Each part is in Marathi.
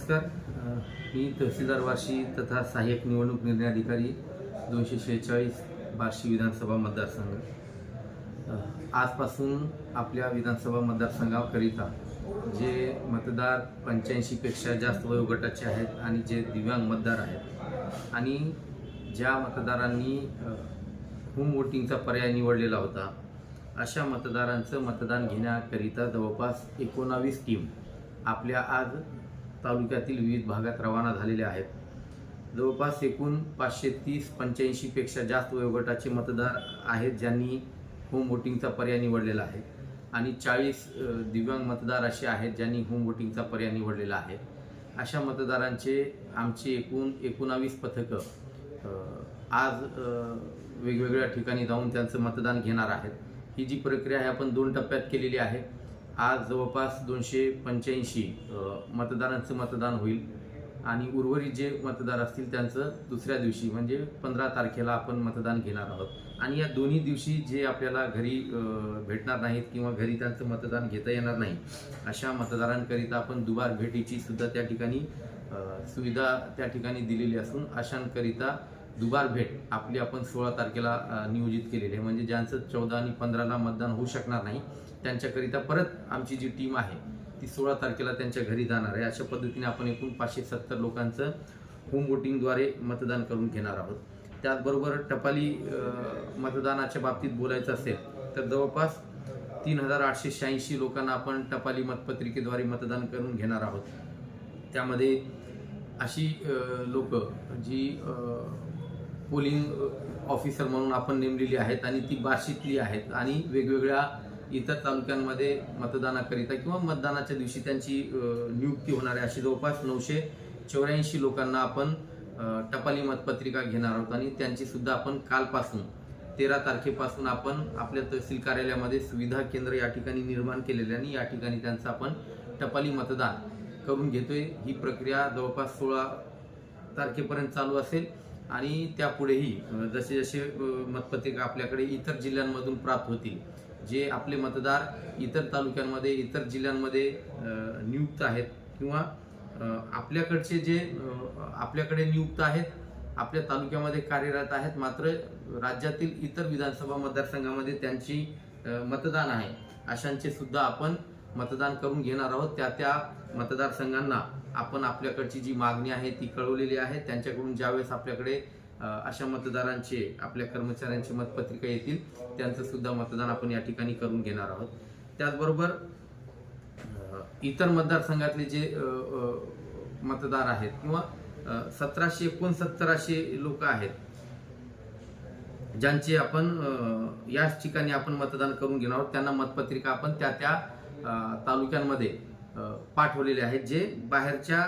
नमस्कार. मी तहसीलदार बार्शी तथा सहाय्यक निवडणूक निर्णय अधिकारी 246 बार्शी विधानसभा मतदारसंघ. आजपासून आपल्या विधानसभा मतदारसंघाकरिता जे मतदार 85पेक्षा जास्त वयोगटाचे आहेत आणि जे दिव्यांग मतदार आहेत आणि ज्या मतदारांनी होम वोटिंगचा पर्याय निवडलेला होता, अशा मतदारांचं मतदान घेण्याकरिता जवळपास 19 टीम आपल्या आज तालुक्यातील विविध भागात रवाना झालेल्या आहेत. जवळपास एकूण 530-85पेक्षा जास्त वयोगटाचे मतदार आहेत ज्यांनी होम वोटिंगचा पर्याय निवडलेला आहे आणि 40 दिव्यांग मतदार असे आहेत ज्यांनी होम वोटिंगचा पर्याय निवडलेला आहे. अशा मतदारांचे आमची एकूण 19 पथकं आज वेगवेगळ्या ठिकाणी जाऊन त्यांचं मतदान घेणार आहेत. ही जी प्रक्रिया आहे आपण 2 टप्प्यात केलेली आहे. आज जवळपास 285 मतदारांचं मतदान होईल आणि उर्वरित जे मतदार असतील त्यांचं दुसऱ्या दिवशी म्हणजे 15 तारखेला आपण मतदान घेणार आहोत. आणि या दोन्ही दिवशी जे आपल्याला घरी भेटणार नाहीत किंवा घरी त्यांचं मतदान घेता येणार नाही, अशा मतदारांकरिता आपण दुबार भेटीची सुद्धा त्या ठिकाणी सुविधा त्या ठिकाणी दिलेली असून अशांकरिता दुबार भेट आपली आपण 16 तारखेला नियोजित केलेली आहे. म्हणजे ज्यांचं 14 आणि 15ला मतदान होऊ शकणार नाही त्यांच्याकरिता परत आमची जी टीम आहे ती 16 तारखेला त्यांच्या घरी जाणार आहे. अशा पद्धतीने आपण एकूण 570 लोकांचं होम वोटिंगद्वारे मतदान करून घेणार आहोत. त्याचबरोबर टपाली मतदानाच्या बाबतीत बोलायचं असेल तर जवळपास 3886 लोकांना आपण टपाली मतपत्रिकेद्वारे मतदान करून घेणार आहोत. त्यामध्ये अशी लोक जी पोलिंग ऑफिसर म्हणून आपण नेमलेली आहेत आणि ती बार्शीतली आहेत आणि वेगवेगळ्या इतर तालुक्यांमध्ये मतदानाकरिता किंवा मतदानाच्या दिवशी त्यांची नियुक्ती होणार आहे. अशी जवळपास 984 लोकांना आपण टपाली मतपत्रिका घेणार आहोत आणि त्यांची सुद्धा आपण कालपासून 13 तारखेपासून आपण आपल्या तहसील कार्यालयामध्ये सुविधा केंद्र या ठिकाणी निर्माण केलेले आणि या ठिकाणी त्यांचं आपण टपाली मतदान करून घेतोय. ही प्रक्रिया जवळपास 16 तारखेपर्यंत चालू असेल आणि त्यापुढेही जसे जसे मतपत्रिका आपल्याकडे इतर जिल्ह्यांमधून प्राप्त होतील, जे आपले मतदार इतर तालुक्यांमध्ये इतर जिल्ह्यांमध्ये नियुक्त आहेत किंवा आपल्याकडचे जे आपल्याकडे नियुक्त आहेत, आपल्या तालुक्यामध्ये कार्यरत आहेत, मात्र राज्यातील इतर विधानसभा मतदारसंघामध्ये त्यांची मतदान आहे, अशांचे सुद्धा आपण मतदान करून घेणार आहोत. त्या मतदारसंघांना आपण आपल्याकडची जी मागणी आहे ती कळवलेली आहे. त्यांच्याकडून ज्यावेळेस आपल्याकडे अशा मतदारांचे आपल्या कर्मचाऱ्यांची मतपत्रिका येतील त्यांचं सुद्धा मतदान आपण या ठिकाणी करून घेणार आहोत. त्याचबरोबर इतर मतदारसंघातले जे मतदार आहेत किंवा 1769 असे लोक आहेत ज्यांचे आपण याच ठिकाणी आपण मतदान करून घेणार आहोत, त्यांना मतपत्रिका आपण त्या तालुक्यांमध्ये पाठवलेले आहेत, जे बाहेरच्या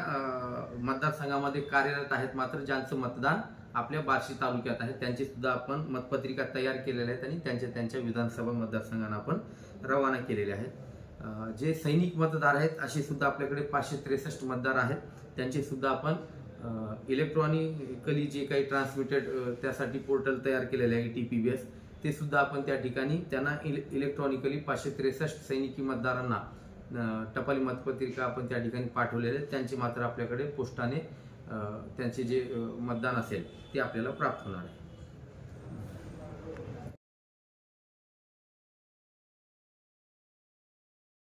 मतदारसंघामध्ये कार्यरत आहेत मात्र ज्यांचं मतदान आपल्या बार्शी तालुक्यात आहे त्यांची सुद्धा आपण मतपत्रिका तयार केलेल्या आहेत आणि त्यांच्या विधानसभा मतदारसंघांना आपण रवाना केलेले आहेत. जे सैनिक मतदार आहेत असे सुद्धा आपल्याकडे 563 मतदार आहेत, त्यांचे सुद्धा आपण इलेक्ट्रॉनिकली जे काही ट्रान्समिटेड त्यासाठी पोर्टल तयार केलेले आहे TPBS, ते सुद्धा आपण त्या ठिकाणी त्यांना इलेक्ट्रॉनिकली 563 सैनिकी मतदारांना टपाली मतपत्रिका आपण त्या ठिकाणी पाठवलेले आहेत. त्यांची मात्र आपल्याकडे पोस्टाने त्यांचे जे मतदान असेल ते आपल्याला प्राप्त होणार आहे.